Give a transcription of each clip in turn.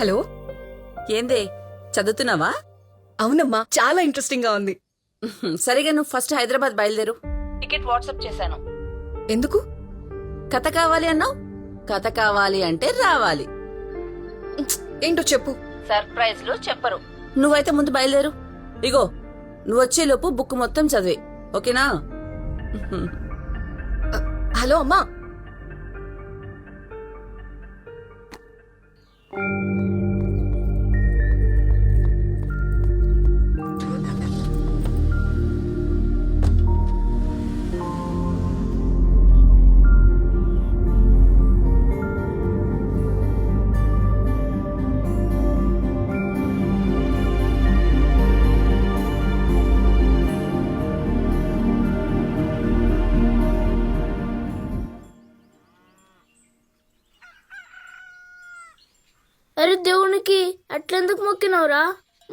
Hello. ఏందే చదువుతున్నావా? అవునమ్మా, చాలా ఇంట్రెస్టింగ్ గా ఉంది. సరిగా నువ్వు ఫస్ట్ హైదరాబాద్ బయలుదేరు. టికెట్ వాట్సాప్ చేశాను. ఎందుకు? కథ కావాలి అన్నావు. కథ కావాలి అంటే రావాలి. ఏంటో చెప్పు. సర్ప్రైజ్ లో చెప్పరు. నువ్వైతే ముందు బయలుదేరు. ఇగో నువ్వు వచ్చేలోపు బుక్ మొత్తం చదివే, ఓకేనా? హలో అమ్మా. అరే దేవునికి అట్లెందుకు మొక్కినవురా?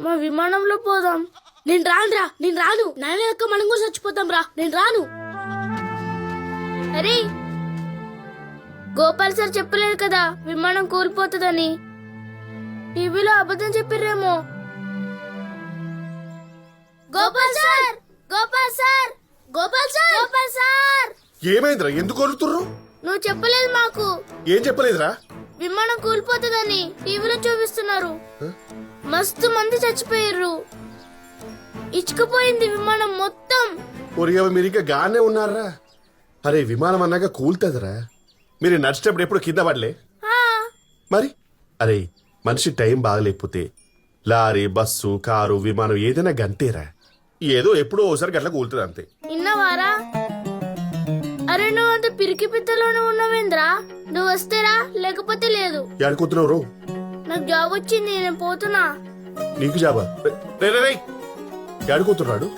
మా విమానంలో పోదాం. నేను రాను. నాయన యొక్క మనం కూడా చచ్చిపోతాం రా. నేను రాను. అరే గోపాల్ సార్ చెప్పలేదు కదా విమానం కూలిపోతుందని. టీవీలో అబద్ధం చెప్పిర్రేమో. Gopal sir, Gopal sir, Gopal sir, Gopal sir. ఏమైందిరా? ఎందుకు కొడుతుర్రు? నువ్వు చెప్పలేదు మాకు. ఏం చెప్పలేదురా? విమానం కూలిపోతుందని టీవీలో చూపిస్తున్నారు. మస్తు మంది చచ్చిపోయారు. ఇచ్చుకుపోయింది విమానం మొత్తం. ఒరిగవ మీరు ఇంకా గానే ఉన్నారా? అరే విమానం అన్నాక కూల్తుందిరా. మీరు నడిచేటప్పుడు ఎప్పుడు కింద పడలే మరి? అరే మనిషి టైం బాగలేకపోతే లారీ, బస్సు, కారు, విమానం ఏదైనా గంతేరా. ఏదో ఎప్పుడో ఓసారి గట్ల కూలుతుంది అంతే. ఇన్నవారా? అరే నువ్వు అంత పిరికి పిత్తలోనే ఉన్నావేంద్రా? నువ్వు వస్తేరా, లేకపోతే లేదు. ఎడుకుతున్నావు రో? నాకు జాబ్ వచ్చింది, నేను పోతున్నా. నీకు జాబా? ఎడుకుతున్నాడు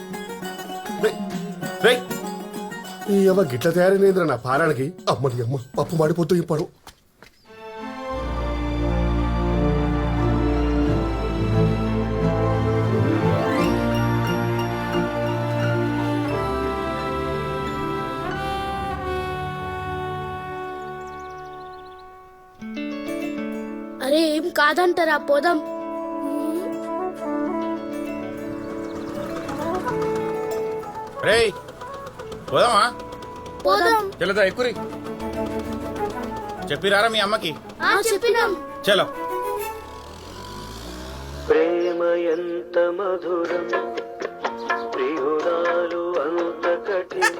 గిట్ల తయారైందిరా నా పారానికి. అమ్మని అమ్మ పప్పు మాడిపోతూ ఇప్పుడు. అరే ఏం కాదంటారా, పోదాం. పోదామా? పోదాం. తెలదా ఎక్కురి చెప్పిరారా మీ అమ్మకి? చెప్పినాం. చలో. ప్రేమ ఎంత మధురం, ప్రియురాలు అంత కఠినం.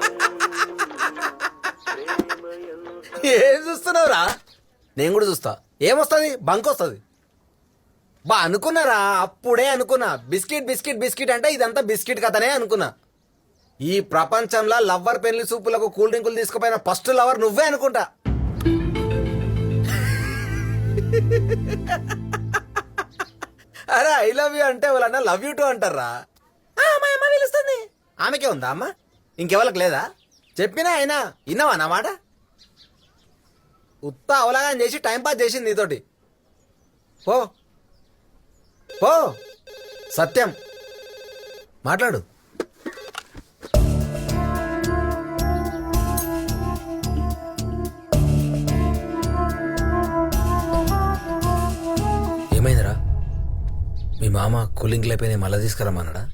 ఏం చూస్తున్నావురా? నేను కూడా చూస్తా. ఏమొస్తుంది? బంక్ వస్తుంది. బా అనుకున్నారా? అప్పుడే అనుకున్నా బిస్కెట్ బిస్కెట్ బిస్కెట్ అంటే ఇదంతా బిస్కెట్ కథనే అనుకున్నా. ఈ ప్రపంచంలో లవ్వర్ పెళ్లి సూపులకు కూల్ డ్రింకులు తీసుకుపోయిన ఫస్ట్ లవర్ నువ్వే అనుకుంటా. అరే ఐ లవ్ యూ అంటే వాళ్ళన్నా లవ్ యూ టూ అంటారా? మా అమ్మ పిలుస్తుంది. ఆమెకే ఉందా అమ్మ? ఇంకెవరికి లేదా? చెప్పినా అయినా విన్నావా నా మాట? ఉత్తా అవలాగా చేసి టైంపాస్ చేసింది నీతోటి. పో పో. సత్యం మాట్లాడు. ఏమైందిరా? మీ మామ కూలింగ్ లేకపోయినా మళ్ళా తీసుకురమ్మన్నాడా?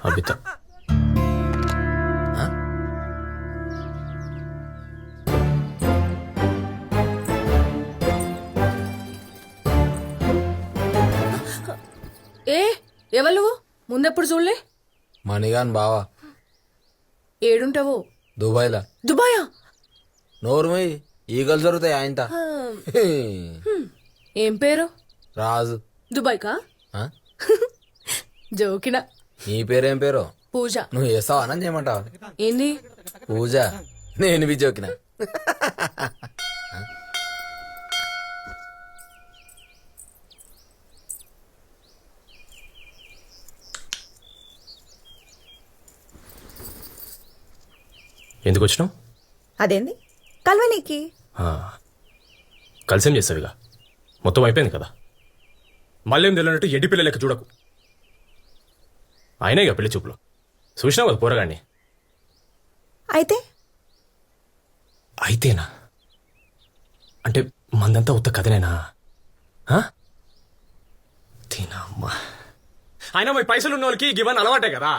అబిత ఎవరు నువ్వు? ముందెప్పుడు చూడలే. మణిగాన్ బావా. ఏడుంటావు? దుబాయ్లా. దుబాయా? నోరుమై ఈగలు జరుగుతాయి ఆయనత. ఏం పేరు? రాజు. దుబాయ్ కా? జోకినా. నీ పేరేం పేరు? పూజ. నువ్వు చేస్తావా అని చేయమంటావా? ఏంది పూజ? నేను బి జోకినా. ఎందుకు వచ్చినావు? అదేంది కల్వనీకి? కలిసేం చేస్తావుగా? మొత్తం అయిపోయింది కదా. మళ్ళీ ఏం తెలియనట్టు ఎడ్డి పిల్ల లెక్క చూడకు. ఆయనే ఇక పెళ్లి చూపులు చూసినావు కదా పోరగాడిని. అయితే అయితేనా? అంటే మందంతా ఉత్త కథనేనా ఆ? తినమ్మా అయినా మీ పైసలు ఉన్న వాళ్ళకి గివన్ అలవాటే కదా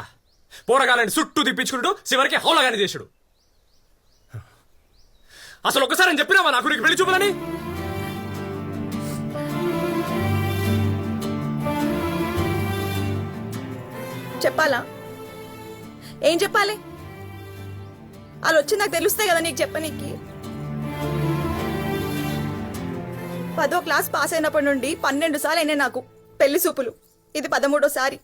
పోరగాలని చుట్టూ తిప్పించుకుంటూ చివరికి హౌలగానే చేసుడు. అసలు ఒక్కసారి అని చెప్పినావా నాకు నీకు పెళ్లి చూపులని? చెప్పాలా? ఏం చెప్పాలి? వాళ్ళు వచ్చి నాకు తెలుస్తే కదా నీకు చెప్పనీకి. 10వ క్లాస్ పాస్ అయినప్పటి నుండి 12 సార్లు అయినాయి నాకు పెళ్లి చూపులు. ఇది 13వసారి.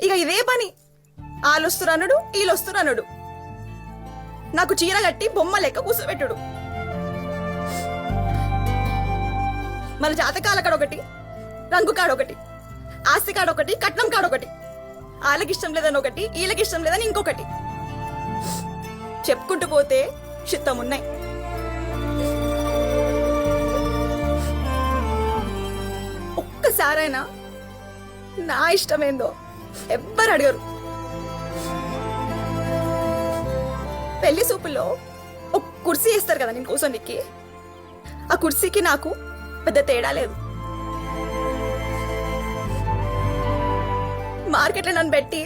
ఇక ఇదే పని. వాళ్ళు వస్తురనుడు, వీళ్ళు వస్తురనుడు. నాకు చీర కట్టి బొమ్మ లెక్క కూర్చోబెట్టుడు. మన జాతకాల కాడొకటి, రంగు కాడొకటి, ఆస్తి కాడొకటి, కట్నం కాడొకటి, వాళ్ళకి ఇష్టం లేదని ఒకటి, వీళ్ళకి ఇష్టం లేదని ఇంకొకటి. చెప్పుకుంటూ పోతే చిత్తం ఉన్నాయి. ఒక్కసారైనా నా ఇష్టమేందో ఎవ్వరు అడగరు. పెళ్లి సూపుల్లో ఒక కుర్చీ వేస్తారు కదా నేను కూర్చోనికి. ఆ కుర్చీకి నాకు పెద్ద తేడా లేదు. మార్కెట్లో నన్ను పెట్టి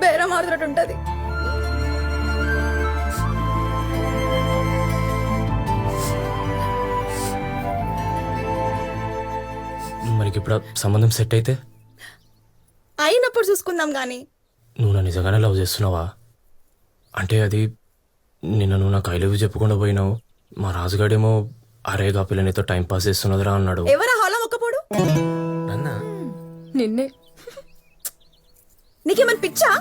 బేరం ఆడుతున్నట్టు ఉంటది. మనకి ఇప్పుడు సంబంధం సెట్ అయితే అయినప్పుడు చూసుకుందాం గాని. నువ్వు నా నిజంగానే లవ్ చేస్తున్నావా? అంటే అది నిన్న నువ్వు నాకు ఐ లవ్ యూ చెప్పకుండా పోయినావు. మా రాజుగాడేమో అరేగా పిల్లనితో టైం పాస్ చేస్తున్నదిరా అన్నాడు. ఎవరా హాలో ఒక్కపోడు? అన్నా నిన్నే. నీకేమని పిచ్చా?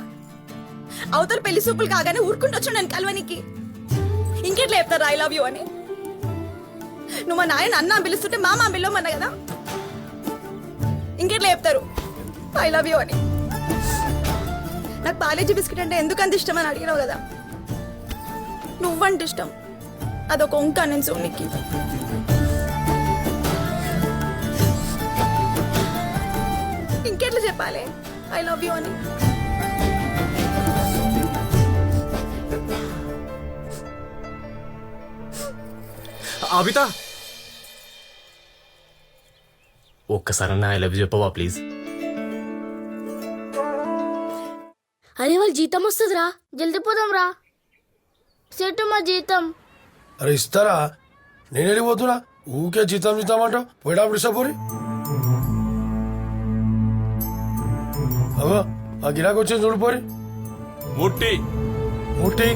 అవతల పెళ్లి సూపులు కాగానే ఊరుకుంటూ నేను కలవనికి. ఇంకెట్లా చెప్తారా ఐ లవ్ యూ అని? నువ్వు మా నాయన అన్న పిలుస్తుంటే మామ పిలవమన్నా కదా. ఇంకెట్లా చెప్తారు ఐ లవ్ యూ అని? నాకు పాలేజీ బిస్కెట్ అంటే ఎందుకు అంత ఇష్టం అని అడిగినావు కదా. నువ్వంటే ఇష్టం, అదొక వంక నేను సోనికి. ఇంకెట్లా చెప్పాలి ఐ లవ్ యూ అని? అబిత ఒక్కసారన్నా ఐ లవ్ యూ చెప్పవా ప్లీజ్? అరే వాళ్ళు జీతం వస్తుందిరా, జల్దీ పోదాం రా. సెట్ మా జీతం. అరే ఇస్తారా? నేను వెళ్ళిపోతున్నా. ఊకే జీతం జీతం అంటావు. పోయేటప్పుడు ఇస్తా పోరి. అవో ఆ గిరాకు వచ్చింది చూడు పోరి. ముట్టి ముట్టి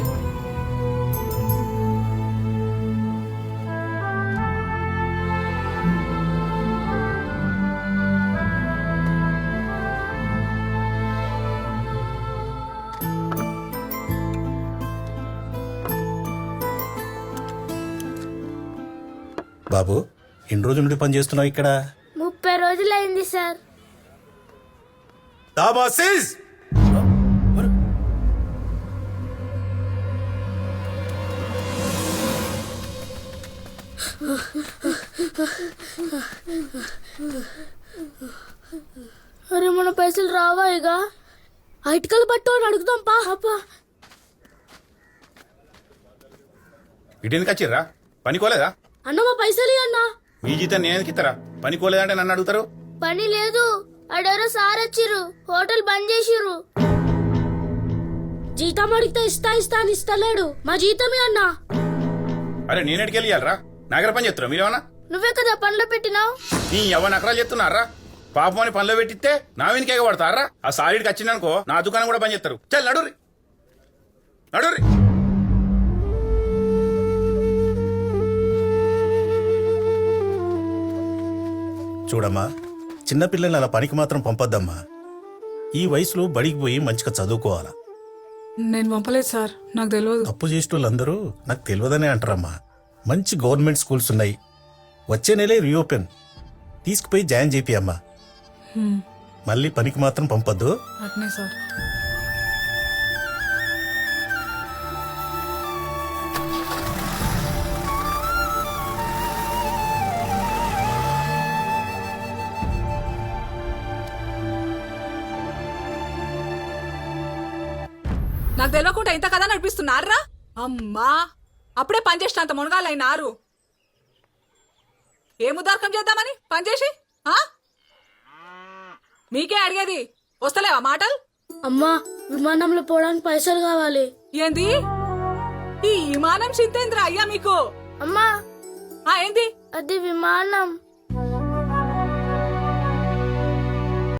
బాబు ఎన్ని రోజుల నుండి పని చేస్తున్నావు ఇక్కడ? 30 రోజులైంది సార్. దాబాసిస్ అరే మన పైసలు రావా? ఇక ఇటుకలు పట్టు అని అడుగుదాం పా. ఇటెందుకు వచ్చిర్రా? పనికోలేదా? అన్న మా పైసలు అన్నా. మీ జీతం నేను ఎందుకు ఇస్తారా? పనికోలేదంటే నన్ను అడుగుతారు. పని లేదు, అడెవరో సార్ వచ్చిర్రు, హోటల్ బంద్ చేసిర్రు. జీతం అడిగితే ఇస్తా ఇస్తా అని ఇస్తలేడు. మా జీతమే అన్నా. అరే నేనెడికి వెళ్ళాలరా? నాగర పని చేస్తున్నా మీరేమన్నా? నువ్వే కదా పనిలో పెట్టినావు. నీ ఎవరు నకరాలు చెప్తున్నారా? పాపం అని పనిలో పెట్టిస్తే నా వెనుక ఎగబడతారా? ఆ సారీడికి వచ్చిందనుకో నా దుకాణం కూడా పని చేస్తారు. చల్ నడురి నడురి. చూడమ్మా, చిన్నపిల్లల్ని అలా పనికి మాత్రం పంపొద్దమ్మా. ఈ వయసులో బడికి పోయి మంచిగా చదువుకోవాలా. నేను పంపలేదు సార్, నాకు తెలియదు. తప్పు చేసేటోళ్ళందరూ నాకు తెలియదనే అంటారమ్మా. మంచి గవర్నమెంట్ స్కూల్స్ ఉన్నాయి. వచ్చే నెలే రీఓపెన్. తీసుకుపోయి జాయిన్ చేపియమ్మా. మళ్ళీ పనికి మాత్రం పంపొద్దు. అట్నే సార్. నాకు తెలియకుండా ఇంత కదా నడిపిస్తున్నారా? అమ్మా అప్పుడే పనిచేసినంత మునగాలైనారు ఏ ముదార్కం చేద్దామని పనిచేసి ఆ? మీకే అడిగేది వస్తలేవా మాటలు? అమ్మా విమానంలో పోవడానికి పైసలు కావాలి. ఏంది ఈ విమానం చింతేంద్ర అయ్యా మీకు? అమ్మా ఏంది అది విమానం